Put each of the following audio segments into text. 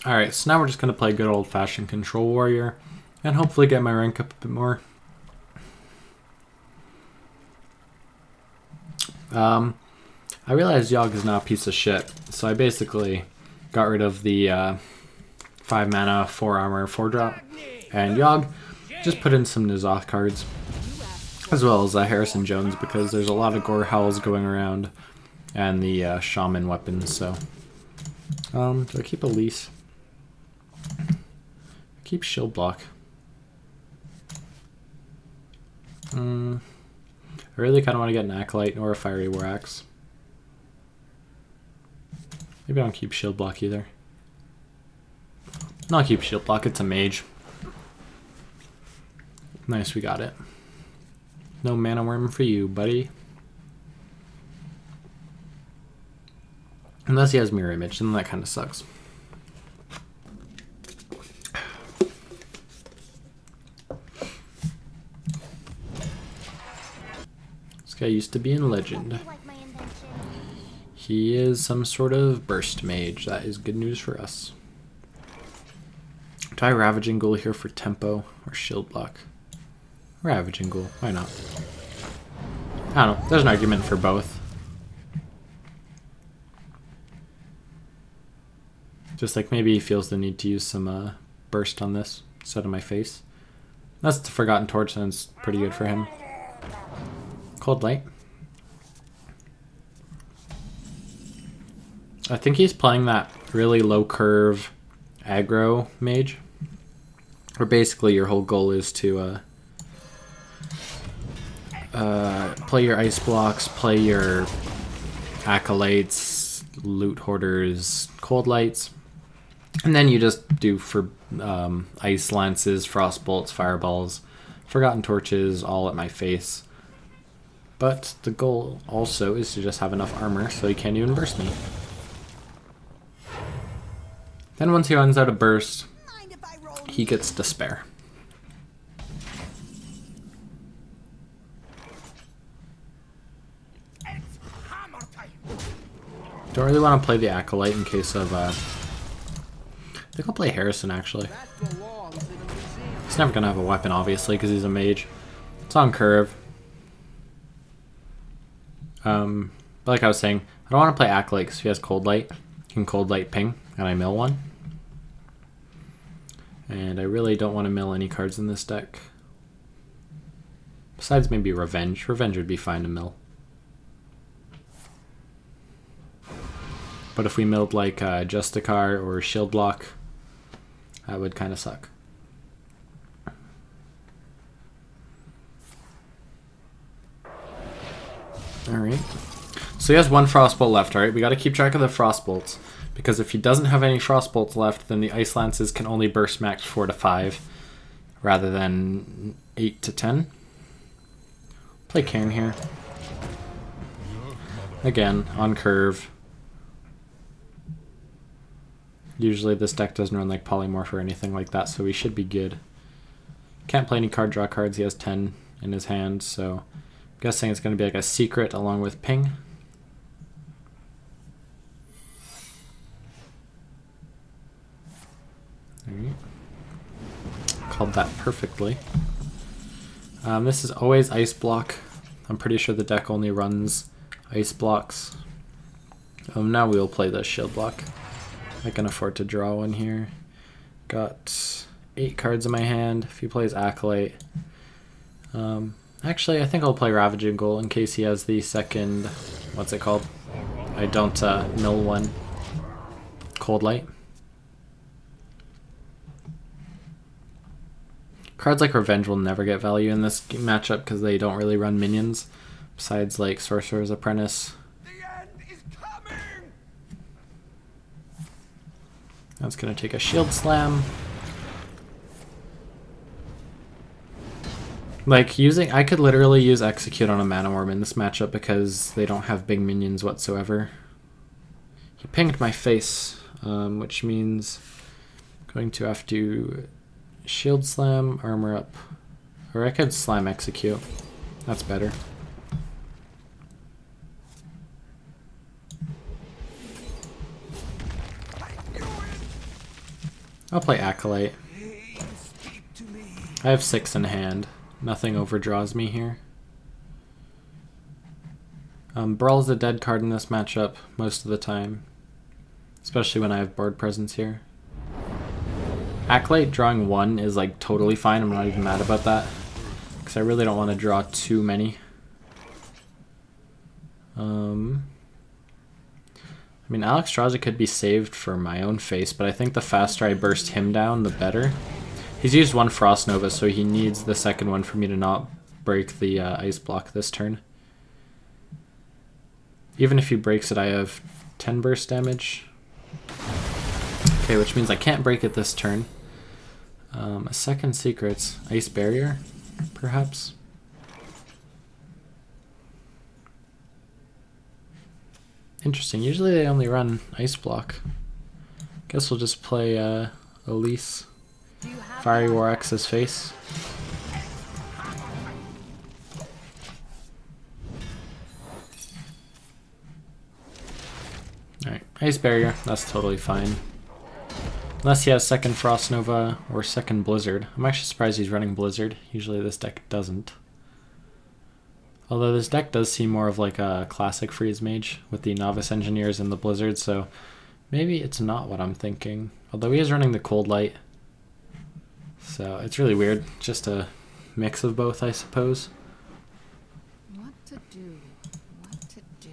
Alright, so now we're just going to play good old-fashioned Control Warrior and hopefully get my rank up a bit more. I realized Yogg is now a piece of shit, so I basically got rid of the 5 mana, 4 armor, 4 drop, and Yogg just put in some N'Zoth cards, as well as Harrison Jones, because there's a lot of Gore Howls going around, and the Shaman weapons, so... do I keep Elise? Keep Shield Block. I really kind of want to get an Acolyte or a Fiery War Axe. Maybe I don't keep Shield Block either. No, I'll keep Shield Block, it's a mage. Nice, we got it. No Mana Worm for you, buddy. Unless he has Mirror Image, then that kind of sucks. This guy used to be in Legend. He is some sort of burst mage. That is good news for us. Do I Ravaging Ghoul here for tempo or shield block? Ravaging Ghoul, why not? I don't know, there's an argument for both. Just like maybe he feels the need to use some burst on this instead of my face. That's the Forgotten Torch, and it's pretty good for him. Cold Light. I think he's playing that really low curve aggro mage, where basically your whole goal is to play your ice blocks, play your acolytes, loot hoarders, cold lights, and then you just do for ice lances, frost bolts, fireballs, forgotten torches, all at my face. But the goal also is to just have enough armor so he can't even burst me. Then once he runs out of burst, he gets despair. Don't really want to play the Acolyte in case of... I think I'll play Harrison, actually. He's never going to have a weapon, obviously, because he's a mage. It's on curve. But like I was saying, I don't want to play Acolyte because if he has Cold Light, he can Cold Light ping, and I mill one. And I really don't want to mill any cards in this deck. Besides maybe Revenge. Revenge would be fine to mill. But if we milled like Justicar or Shield Block, that would kind of suck. Alright. So he has one Frostbolt left, alright? We got to keep track of the Frostbolts. Because if he doesn't have any Frostbolts left, then the Ice Lances can only burst max 4 to 5, rather than 8 to 10. Play Cairn here. Again, on curve. Usually this deck doesn't run like Polymorph or anything like that, so we should be good. Can't play any card draw cards, he has 10 in his hand, so I'm guessing it's going to be like a Secret along with Ping. Alright. Called that perfectly. This is always Ice Block. I'm pretty sure the deck only runs Ice Blocks. Now we will play the Shield Block. I can afford to draw one here. Got 8 cards in my hand. If he plays Acolyte. Actually, I think I'll play Ravaging Ghoul in case he has the second... What's it called? I don't mill one. Cold Light. Cards like Revenge will never get value in this matchup because they don't really run minions. Besides like Sorcerer's Apprentice. That's going to take a Shield Slam. Like, I could literally use Execute on a Mana Worm in this matchup because they don't have big minions whatsoever. He pinged my face, which means I'm going to have to Shield Slam, Armor Up. Or I could Slam Execute. That's better. I'll play Acolyte. I have 6 in hand. Nothing overdraws me here. Brawl's a dead card in this matchup most of the time, especially when I have board presence here. Acolyte drawing 1 is like totally fine. I'm not even mad about that because I really don't want to draw too many. I mean, Alexstrasza could be saved for my own face, but I think the faster I burst him down, the better. He's used 1 Frost Nova, so he needs the second one for me to not break the ice block this turn. Even if he breaks it, I have 10 burst damage. Okay, which means I can't break it this turn. A second secret's Ice Barrier, perhaps? Interesting. Usually they only run Ice Block. Guess we'll just play Elise. Fiery War X's face. Alright, Ice Barrier. That's totally fine. Unless he has second Frost Nova or second Blizzard. I'm actually surprised he's running Blizzard. Usually this deck doesn't. Although this deck does seem more of like a classic Freeze Mage with the Novice Engineers and the Blizzard, so maybe it's not what I'm thinking. Although he is running the Cold Light. So it's really weird. Just a mix of both, I suppose. What to do? What to do?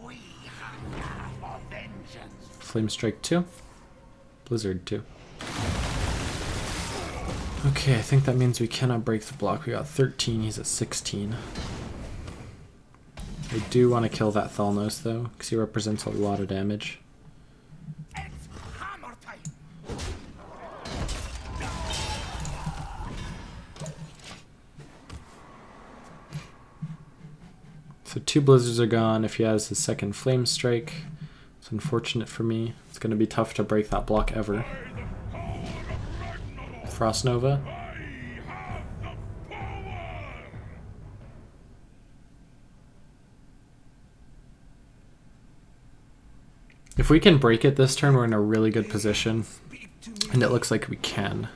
We hunger for vengeance. Flame Strike 2. Blizzard 2. Okay, I think that means we cannot break the block. We got 13, he's at 16. I do want to kill that Thalnos though, because he represents a lot of damage. So 2 Blizzards are gone. If he has his second Flame Strike, it's unfortunate for me. It's going to be tough to break that block ever. Frost Nova. If we can break it this turn, we're in a really good position. And it looks like we can.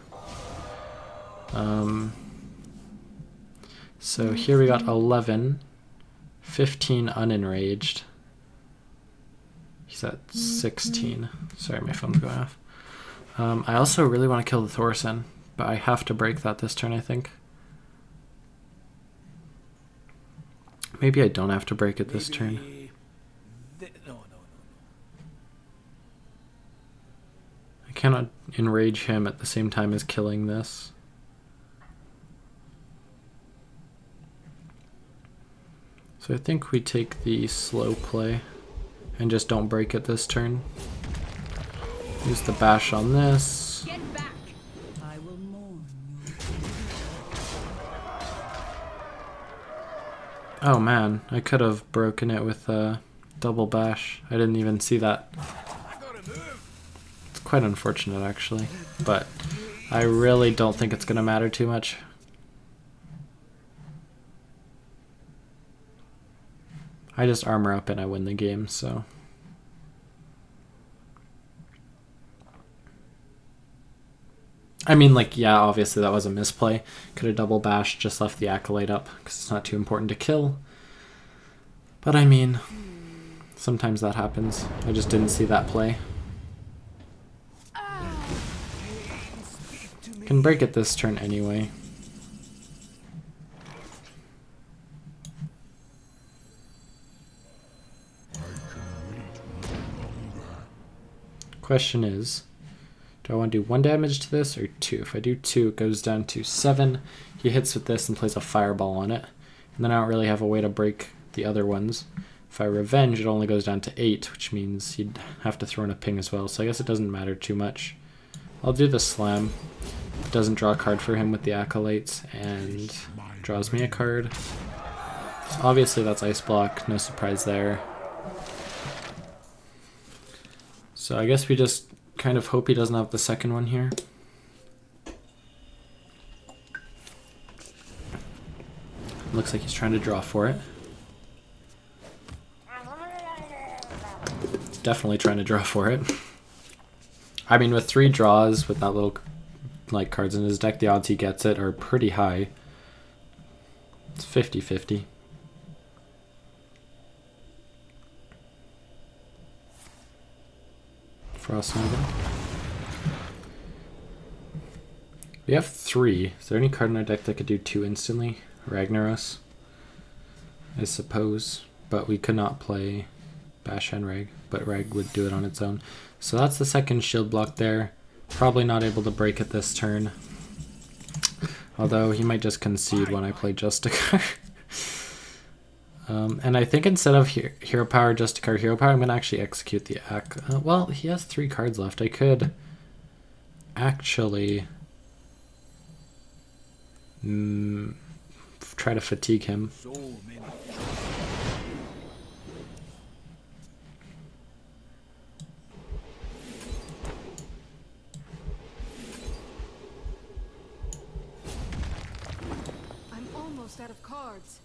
So here we got 11. 15 unenraged. He's at 16. Sorry, my phone's going off. I also really want to kill the Thorson, but I have to break that this turn, I think. Maybe I don't have to break it this turn. I cannot enrage him at the same time as killing this. So I think we take the slow play and just don't break it this turn. Use the bash on this. Get back. I will mourn you. Oh man, I could have broken it with a double bash. I didn't even see that. It's quite unfortunate actually, but I really don't think it's going to matter too much. I just armor up and I win the game, so. I mean, like, yeah, obviously that was a misplay. Could have double bashed, just left the Acolyte up, because it's not too important to kill. But I mean, sometimes that happens. I just didn't see that play. Can break it this turn anyway. Question is, do I want to do 1 damage to this or 2? If I do 2, it goes down to 7. He hits with this and plays a fireball on it. And then I don't really have a way to break the other ones. If I revenge, it only goes down to 8, which means he'd have to throw in a ping as well. So I guess it doesn't matter too much. I'll do the slam. It doesn't draw a card for him with the Acolytes and draws me a card. So obviously that's Ice Block, no surprise there. So I guess we just kind of hope he doesn't have the second one here. Looks like he's trying to draw for it. Definitely trying to draw for it. I mean, with 3 draws with that little like cards in his deck, the odds he gets it are pretty high. It's 50-50. Frost Nova. We have 3. Is there any card in our deck that could do 2 instantly? Ragnaros, I suppose. But we could not play Bash and Reg, but Reg would do it on its own. So that's the second shield block there. Probably not able to break it this turn. Although he might just concede when I play Justicar. And I think instead of Hero Power, Justicar, Hero Power, I'm going to actually execute the act. Well, he has 3 cards left. I could actually try to fatigue him. I'm almost out of cards.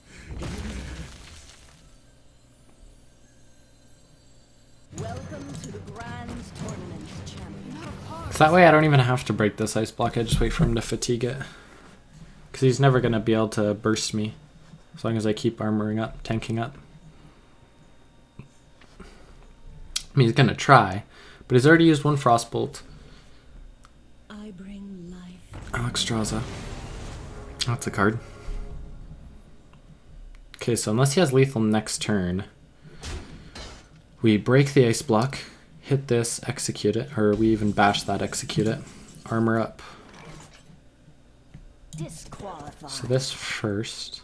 Welcome to the Grand Tournament, champion. Out of cards. So that way I don't even have to break this ice block. I just wait for him to fatigue it. Because he's never going to be able to burst me. As long as I keep armoring up, tanking up. I mean, he's going to try. But he's already used 1 Frostbolt. I bring life. Alexstrasza. That's a card. Okay, so unless he has lethal next turn, we break the ice block, hit this, execute it, or we even bash that, execute it, armor up. Disqualified. So this first.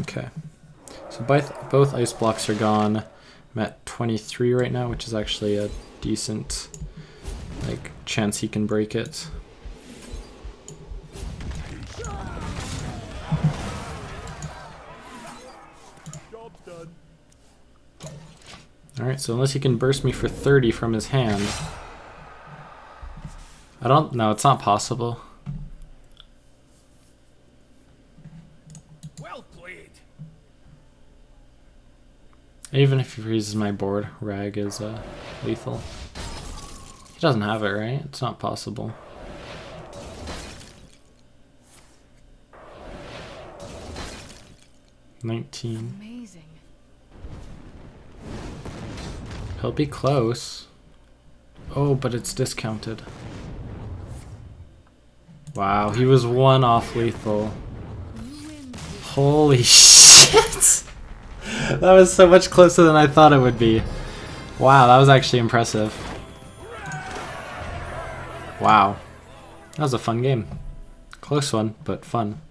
Okay. So both ice blocks are gone. I'm at 23 right now, which is actually a decent like chance he can break it. Alright, so unless he can burst me for 30 from his hand. I don't know, it's not possible. Well played. Even if he freezes my board, Rag is lethal. He doesn't have it, right? It's not possible. $19. Amazing. He'll be close. Oh, but it's discounted. Wow, he was 1 off lethal. You win. Holy shit! That was so much closer than I thought it would be. Wow, that was actually impressive. Wow. That was a fun game. Close one, but fun.